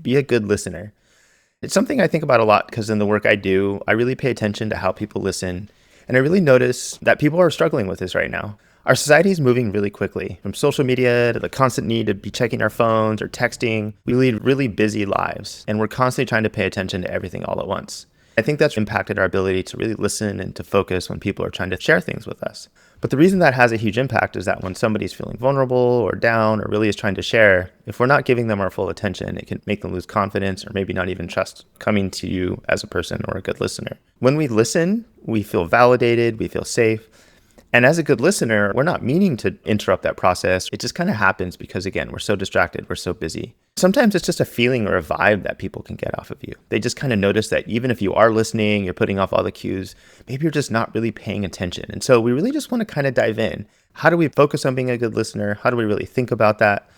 be a good listener. It's something I think about a lot because in the work I do, I really pay attention to how people listen. And I really notice that people are struggling with this right now. Our society is moving really quickly, from social media to the constant need to be checking our phones or texting. We lead really busy lives, and we're constantly trying to pay attention to everything all at once. I think that's impacted our ability to really listen and to focus when people are trying to share things with us. But the reason that has a huge impact is that when somebody's feeling vulnerable or down or really is trying to share, if we're not giving them our full attention, it can make them lose confidence or maybe not even trust coming to you as a person or a good listener. When we listen, we feel validated, we feel safe. And as a good listener, we're not meaning to interrupt that process. It just kind of happens because, again, we're so distracted, we're so busy. Sometimes it's just a feeling or a vibe that people can get off of you. They just kind of notice that even if you are listening, you're putting off all the cues, maybe you're just not really paying attention. And so we really just want to kind of dive in. How do we focus on being a good listener? How do we really think about that?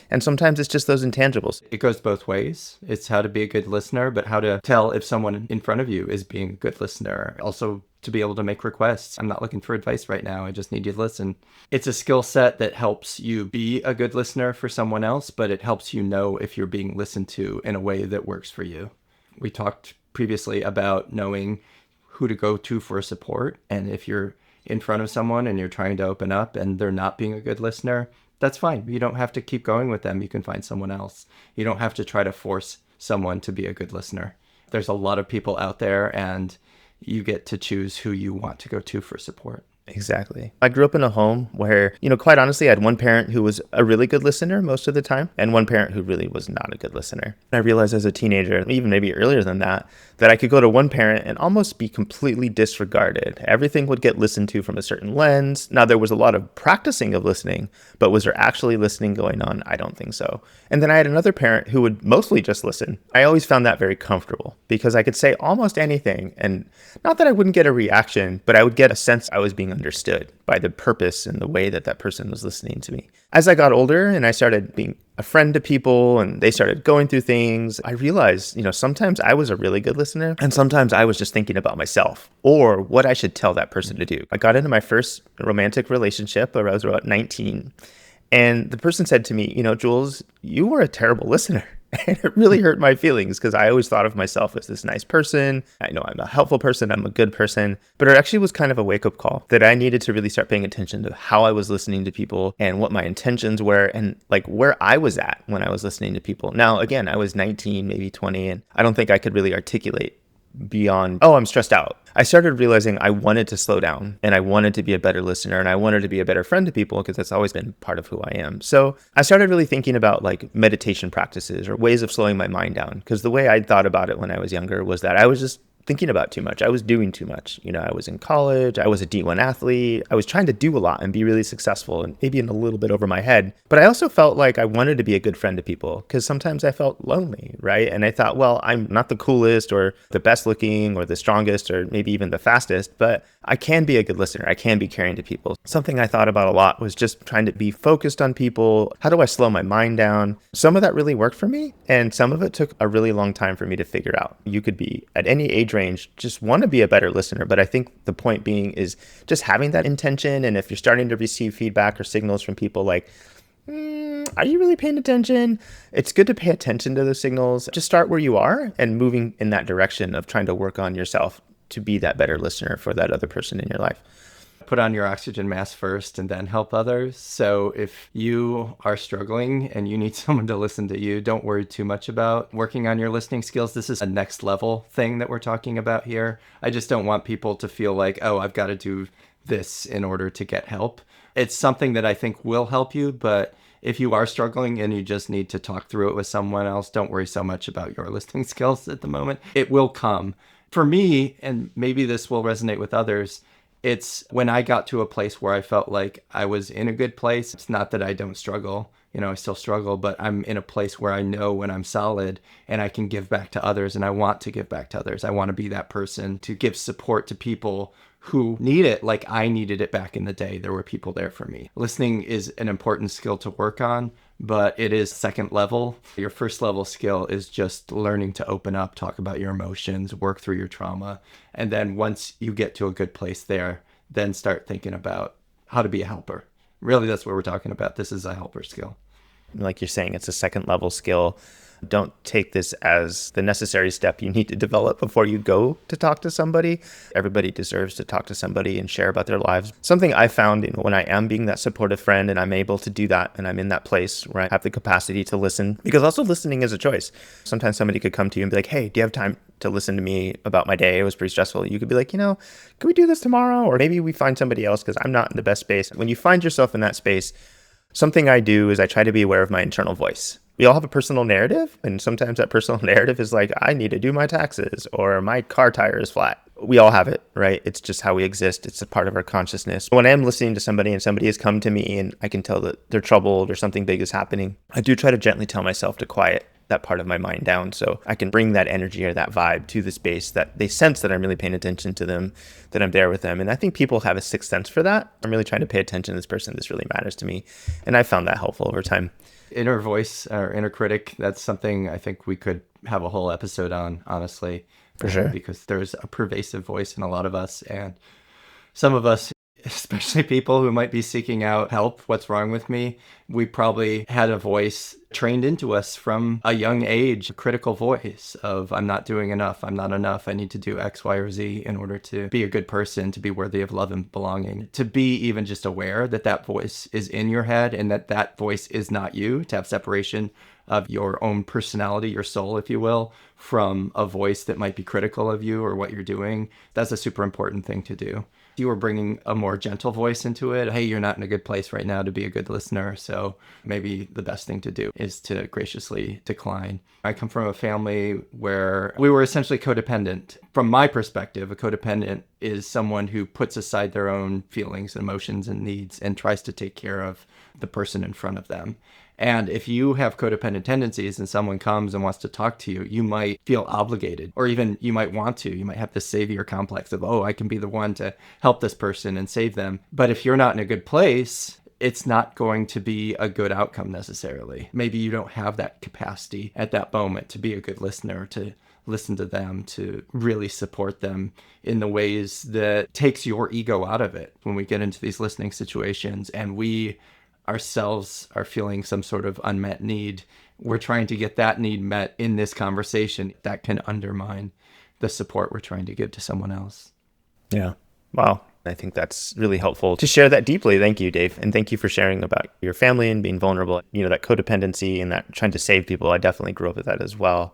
And sometimes it's just those intangibles. It goes both ways. It's how to be a good listener, but how to tell if someone in front of you is being a good listener. Also, to be able to make requests. I'm not looking for advice right now. I just need you to listen. It's a skill set that helps you be a good listener for someone else, but it helps you know if you're being listened to in a way that works for you. We talked previously about knowing who to go to for support. And if you're in front of someone and you're trying to open up and they're not being a good listener, that's fine. You don't have to keep going with them. You can find someone else. You don't have to try to force someone to be a good listener. There's a lot of people out there, and you get to choose who you want to go to for support. Exactly. I grew up in a home where, quite honestly, I had one parent who was a really good listener most of the time and one parent who really was not a good listener. And I realized as a teenager, even maybe earlier than that I could go to one parent and almost be completely disregarded. Everything would get listened to from a certain lens. Now, there was a lot of practicing of listening, but was there actually listening going on? I don't think so. And then I had another parent who would mostly just listen. I always found that very comfortable because I could say almost anything. And not that I wouldn't get a reaction, but I would get a sense I was being understood by the purpose and the way that that person was listening to me. As I got older and I started being a friend to people and they started going through things, I realized, sometimes I was a really good listener and sometimes I was just thinking about myself or what I should tell that person to do. I got into my first romantic relationship when I was about 19. And the person said to me, Jules, you were a terrible listener. And it really hurt my feelings because I always thought of myself as this nice person. I know I'm a helpful person. I'm a good person. But it actually was kind of a wake-up call that I needed to really start paying attention to how I was listening to people and what my intentions were and like where I was at when I was listening to people. Now, again, I was 19, maybe 20, and I don't think I could really articulate beyond, oh, I'm stressed out. I started realizing I wanted to slow down and I wanted to be a better listener and I wanted to be a better friend to people because that's always been part of who I am. So I started really thinking about like meditation practices or ways of slowing my mind down because the way I thought about it when I was younger was that I was just thinking about too much. I was doing too much. I was in college. I was a D1 athlete. I was trying to do a lot and be really successful and maybe in a little bit over my head. But I also felt like I wanted to be a good friend to people because sometimes I felt lonely, right? And I thought, well, I'm not the coolest or the best looking or the strongest or maybe even the fastest, but I can be a good listener. I can be caring to people. Something I thought about a lot was just trying to be focused on people. How do I slow my mind down? Some of that really worked for me, and some of it took a really long time for me to figure out. You could be at any age range, just want to be a better listener. But I think the point being is just having that intention. And if you're starting to receive feedback or signals from people like, are you really paying attention? It's good to pay attention to those signals. Just start where you are and moving in that direction of trying to work on yourself to be that better listener for that other person in your life. Put on your oxygen mask first and then help others. So if you are struggling and you need someone to listen to you, don't worry too much about working on your listening skills. This is a next level thing that we're talking about here. I just don't want people to feel like, oh, I've got to do this in order to get help. It's something that I think will help you, but if you are struggling and you just need to talk through it with someone else, don't worry so much about your listening skills at the moment. It will come. For me, and maybe this will resonate with others, it's when I got to a place where I felt like I was in a good place. It's not that I don't struggle, I still struggle, but I'm in a place where I know when I'm solid and I can give back to others and I want to give back to others. I want to be that person to give support to people who need it like I needed it back in the day. There were people there for me. Listening is an important skill to work on, but it is second level. Your first level skill is just learning to open up, talk about your emotions, work through your trauma. And then once you get to a good place there, then start thinking about how to be a helper. Really, that's what we're talking about. This is a helper skill. Like you're saying, it's a second level skill. Don't take this as the necessary step you need to develop before you go to talk to somebody. Everybody deserves to talk to somebody and share about their lives. Something I found, when I am being that supportive friend and I'm able to do that and I'm in that place where I have the capacity to listen, because also listening is a choice. Sometimes somebody could come to you and be like, hey, do you have time to listen to me about my day? It was pretty stressful. You could be like, can we do this tomorrow? Or maybe we find somebody else because I'm not in the best space. When you find yourself in that space, something I do is I try to be aware of my internal voice. We all have a personal narrative, and sometimes that personal narrative is like, I need to do my taxes, or my car tire is flat. We all have it, right? It's just how we exist. It's a part of our consciousness. When I am listening to somebody and somebody has come to me and I can tell that they're troubled or something big is happening, I do try to gently tell myself to quiet that part of my mind down so I can bring that energy or that vibe to the space that they sense that I'm really paying attention to them, that I'm there with them. And I think people have a sixth sense for that. I'm really trying to pay attention to this person. This really matters to me. And I found that helpful over time. Inner voice or inner critic, that's something I think we could have a whole episode on, honestly. For sure. Because there's a pervasive voice in a lot of us. And some of us, especially people who might be seeking out help, what's wrong with me, we probably had a voice trained into us from a young age, a critical voice of I'm not doing enough, I'm not enough, I need to do X, Y, or Z in order to be a good person, to be worthy of love and belonging. To be even just aware that that voice is in your head and that that voice is not you, to have separation of your own personality, your soul, if you will, from a voice that might be critical of you or what you're doing, that's a super important thing to do. You were bringing a more gentle voice into it. Hey, you're not in a good place right now to be a good listener, so maybe the best thing to do is to graciously decline. I come from a family where we were essentially codependent. From my perspective, a codependent is someone who puts aside their own feelings and emotions and needs and tries to take care of the person in front of them. And if you have codependent tendencies and someone comes and wants to talk to you, you might feel obligated, or even you might want to. You might have this savior complex of, oh, I can be the one to help this person and save them. But if you're not in a good place, it's not going to be a good outcome necessarily. Maybe you don't have that capacity at that moment to be a good listener, to listen to them, to really support them in the ways that takes your ego out of it. When we get into these listening situations and we ourselves are feeling some sort of unmet need, we're trying to get that need met in this conversation, that can undermine the support we're trying to give to someone else. Yeah. Wow. I think that's really helpful to share that deeply. Thank you, Dave. And thank you for sharing about your family and being vulnerable. That codependency and that trying to save people, I definitely grew up with that as well.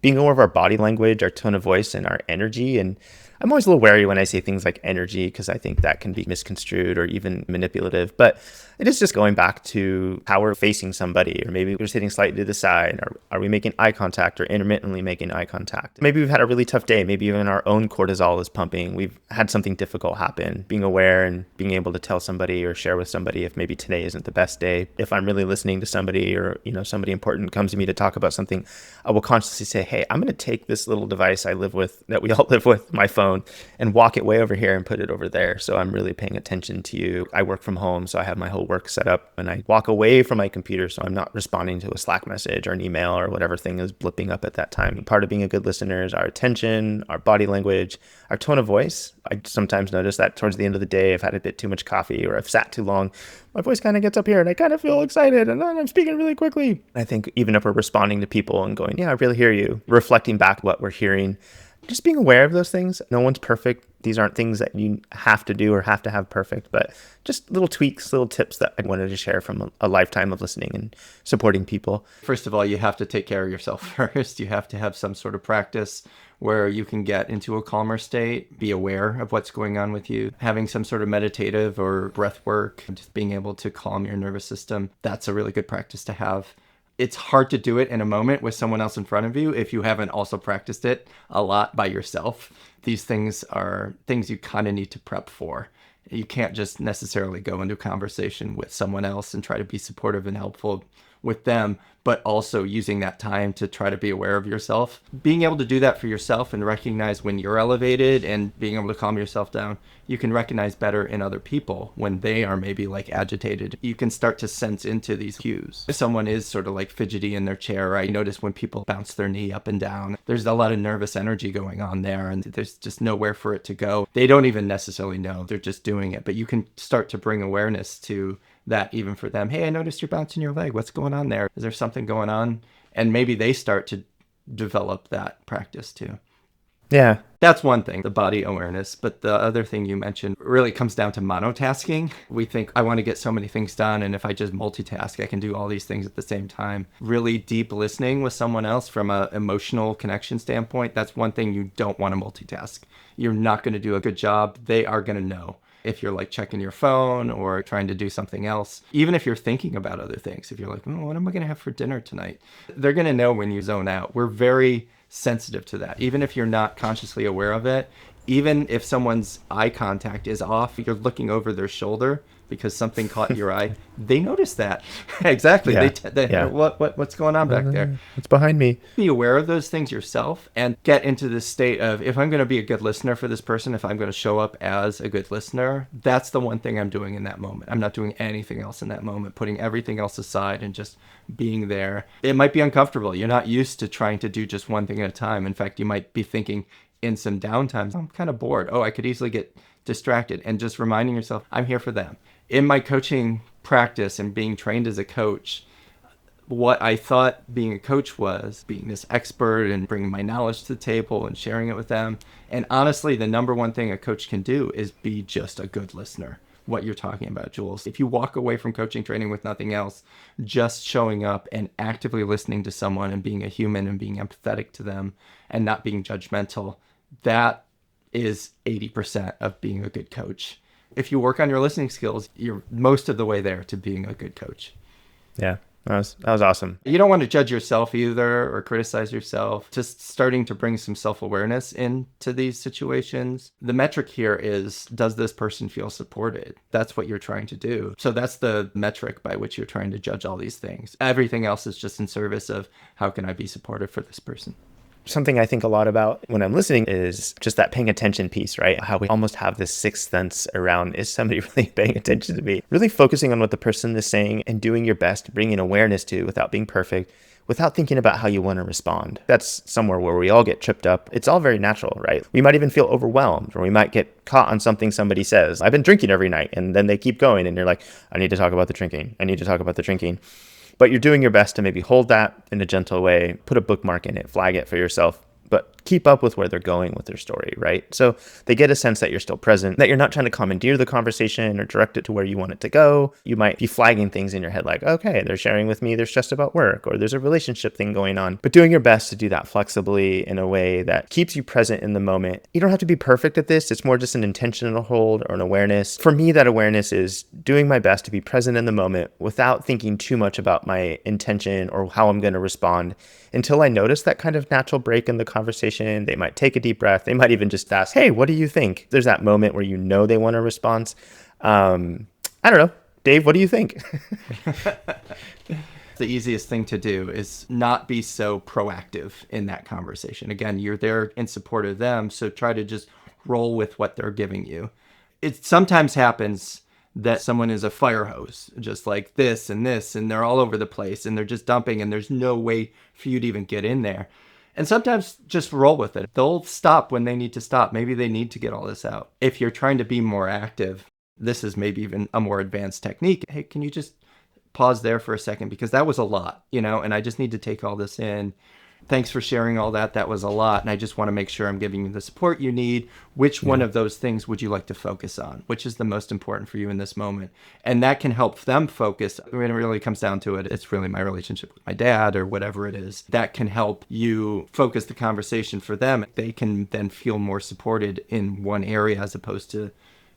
Being aware of our body language, our tone of voice, and our energy. And I'm always a little wary when I say things like energy because I think that can be misconstrued or even manipulative. But it is just going back to how we're facing somebody, or maybe we're sitting slightly to the side, or are we making eye contact or intermittently making eye contact? Maybe we've had a really tough day. Maybe even our own cortisol is pumping. We've had something difficult happen. Being aware and being able to tell somebody or share with somebody if maybe today isn't the best day. If I'm really listening to somebody or, somebody important comes to me to talk about something, I will consciously say, hey, I'm going to take this little device I live with, that we all live with, my phone, and walk it way over here and put it over there. So I'm really paying attention to you. I work from home, so I have my whole work set up, and I walk away from my computer so I'm not responding to a Slack message or an email or whatever thing is blipping up at that time. Part of being a good listener is our attention, our body language, our tone of voice. I sometimes notice that towards the end of the day, I've had a bit too much coffee or I've sat too long, my voice kind of gets up here and I kind of feel excited and then I'm speaking really quickly. I think even if we're responding to people and going, yeah, I really hear you, reflecting back what we're hearing, just being aware of those things. No one's perfect. These aren't things that you have to do or have to have perfect, but just little tweaks, little tips that I wanted to share from a lifetime of listening and supporting people. First of all, you have to take care of yourself first. You have to have some sort of practice where you can get into a calmer state, be aware of what's going on with you, having some sort of meditative or breath work, just being able to calm your nervous system. That's a really good practice to have. It's hard to do it in a moment with someone else in front of you if you haven't also practiced it a lot by yourself. These things are things you kind of need to prep for. You can't just necessarily go into a conversation with someone else and try to be supportive and helpful with them, but also using that time to try to be aware of yourself. Being able to do that for yourself and recognize when you're elevated and being able to calm yourself down, you can recognize better in other people when they are maybe like agitated. You can start to sense into these cues. If someone is sort of like fidgety in their chair, I notice when people bounce their knee up and down, there's a lot of nervous energy going on there and there's just nowhere for it to go. They don't even necessarily know, they're just doing it, but you can start to bring awareness to that even for them. Hey, I noticed you're bouncing your leg. What's going on there? Is there something going on? And maybe they start to develop that practice too. Yeah. That's one thing, the body awareness. But the other thing you mentioned really comes down to monotasking. We think, I want to get so many things done, and if I just multitask, I can do all these things at the same time. Really deep listening with someone else from an emotional connection standpoint, that's one thing you don't want to multitask. You're not going to do a good job. They are going to know if you're like checking your phone or trying to do something else. Even if you're thinking about other things, if you're like, oh, what am I going to have for dinner tonight? They're going to know when you zone out. We're very sensitive to that. Even if you're not consciously aware of it, even if someone's eye contact is off, you're looking over their shoulder because something caught your eye, they notice that. Exactly. Yeah. They what's going on back there? It's behind me. Be aware of those things yourself and get into this state of, if I'm going to be a good listener for this person, if I'm going to show up as a good listener, that's the one thing I'm doing in that moment. I'm not doing anything else in that moment, putting everything else aside and just being there. It might be uncomfortable. You're not used to trying to do just one thing at a time. In fact, you might be thinking in some downtimes, I'm kind of bored. Oh, I could easily get distracted. And just reminding yourself, I'm here for them. In my coaching practice and being trained as a coach, what I thought being a coach was being this expert and bringing my knowledge to the table and sharing it with them. And honestly, the number one thing a coach can do is be just a good listener. What you're talking about, Jules. If you walk away from coaching training with nothing else, just showing up and actively listening to someone and being a human and being empathetic to them and not being judgmental, that is 80% of being a good coach. If you work on your listening skills, you're most of the way there to being a good coach. Yeah. That was awesome. You don't want to judge yourself either or criticize yourself. Just starting to bring some self-awareness into these situations. The metric here is, does this person feel supported? That's what you're trying to do. So that's the metric by which you're trying to judge all these things. Everything else is just in service of, how can I be supportive for this person? Something I think a lot about when I'm listening is just that paying attention piece, right? How we almost have this sixth sense around, is somebody really paying attention to me? Really focusing on what the person is saying and doing your best, bringing awareness to without being perfect, without thinking about how you want to respond. That's somewhere where we all get tripped up. It's all very natural, right? We might even feel overwhelmed, or we might get caught on something somebody says. I've been drinking every night, and then they keep going and you're like, I need to talk about the drinking. I need to talk about the drinking. But you're doing your best to maybe hold that in a gentle way, put a bookmark in it, flag it for yourself, but keep up with where they're going with their story, right? So they get a sense that you're still present, that you're not trying to commandeer the conversation or direct it to where you want it to go. You might be flagging things in your head like, okay, they're sharing with me, they're stressed about work, or there's a relationship thing going on. But doing your best to do that flexibly in a way that keeps you present in the moment. You don't have to be perfect at this. It's more just an intentional hold or an awareness. For me, that awareness is doing my best to be present in the moment without thinking too much about my intention or how I'm going to respond until I notice that kind of natural break in the conversation. They might take a deep breath. They might even just ask, hey, what do you think? There's that moment where you know they want a response. I don't know. Dave, what do you think? The easiest thing to do is not be so proactive in that conversation. Again, you're there in support of them, so try to just roll with what they're giving you. It sometimes happens that someone is a fire hose, just like this, and they're all over the place, and they're just dumping, and there's no way for you to even get in there. And sometimes just roll with it. They'll stop when they need to stop. Maybe they need to get all this out. If you're trying to be more active, this is maybe even a more advanced technique. Hey, can you just pause there for a second? Because that was a lot, and I just need to take all this in. Thanks for sharing all that. That was a lot. And I just want to make sure I'm giving you the support you need. Which one of those things would you like to focus on? Which is the most important for you in this moment? And that can help them focus. When it really comes down to it, it's really my relationship with my dad or whatever it is. That can help you focus the conversation for them. They can then feel more supported in one area as opposed to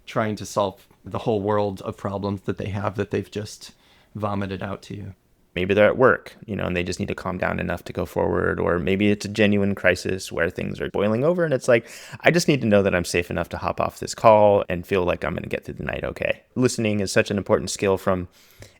trying to solve the whole world of problems that they have that they've just vomited out to you. Maybe they're at work, and they just need to calm down enough to go forward. Or maybe it's a genuine crisis where things are boiling over and it's like, I just need to know that I'm safe enough to hop off this call and feel like I'm going to get through the night okay. Listening is such an important skill, from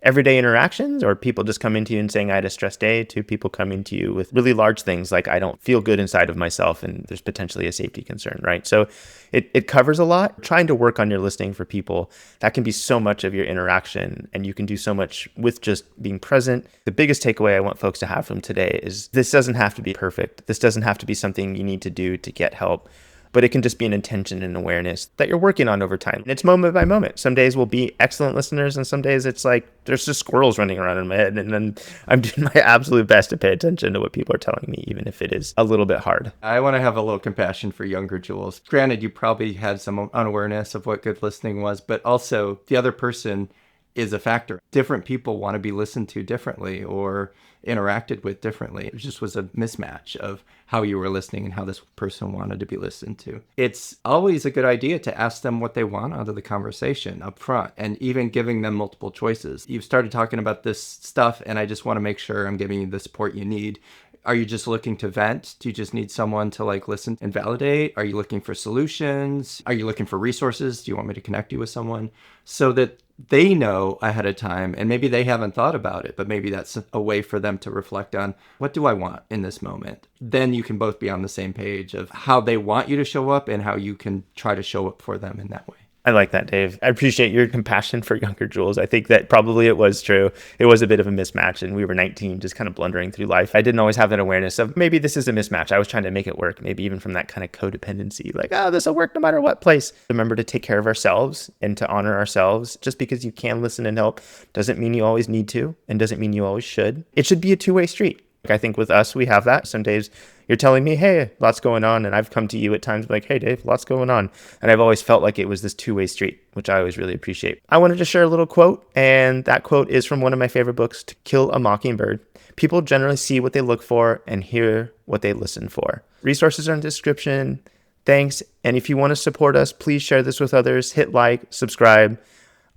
everyday interactions or people just coming to you and saying, I had a stressed day, to people coming to you with really large things like, I don't feel good inside of myself and there's potentially a safety concern, right? So it covers a lot. Trying to work on your listening for people, that can be so much of your interaction, and you can do so much with just being present. The biggest takeaway I want folks to have from today is this doesn't have to be perfect. This doesn't have to be something you need to do to get help. but it can just be an intention and awareness that you're working on over time. And it's moment by moment. Some days we'll be excellent listeners, and some days it's like there's just squirrels running around in my head, and then I'm doing my absolute best to pay attention to what people are telling me, even if it is a little bit hard. I want to have a little compassion for younger Jules. Granted, you probably had some unawareness of what good listening was, but also the other person is a factor. Different people want to be listened to differently or interacted with differently. It just was a mismatch of how you were listening and how this person wanted to be listened to. It's always a good idea to ask them what they want out of the conversation up front, and even giving them multiple choices. You've started talking about this stuff, and I just want to make sure I'm giving you the support you need. Are you just looking to vent? Do you just need someone to listen and validate? Are you looking for solutions? Are you looking for resources? Do you want me to connect you with someone? So that they know ahead of time, and maybe they haven't thought about it, but maybe that's a way for them to reflect on, what do I want in this moment? Then you can both be on the same page of how they want you to show up and how you can try to show up for them in that way. I like that, Dave. I appreciate your compassion for younger Jules. I think that probably it was true. It was a bit of a mismatch, and we were 19, just kind of blundering through life. I didn't always have that awareness of maybe this is a mismatch. I was trying to make it work, maybe even from that kind of codependency, like, oh, this will work no matter what place. Remember to take care of ourselves and to honor ourselves. Just because you can listen and help doesn't mean you always need to, and doesn't mean you always should. It should be a two-way street. I think with us, we have that. Some days you're telling me, hey, lots going on. And I've come to you at times like, hey, Dave, lots going on. And I've always felt like it was this two-way street, which I always really appreciate. I wanted to share a little quote. And that quote is from one of my favorite books, To Kill a Mockingbird. People generally see what they look for and hear what they listen for. Resources are in the description. Thanks. And if you want to support us, please share this with others. Hit like, subscribe.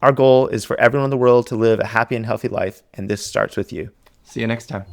Our goal is for everyone in the world to live a happy and healthy life. And this starts with you. See you next time.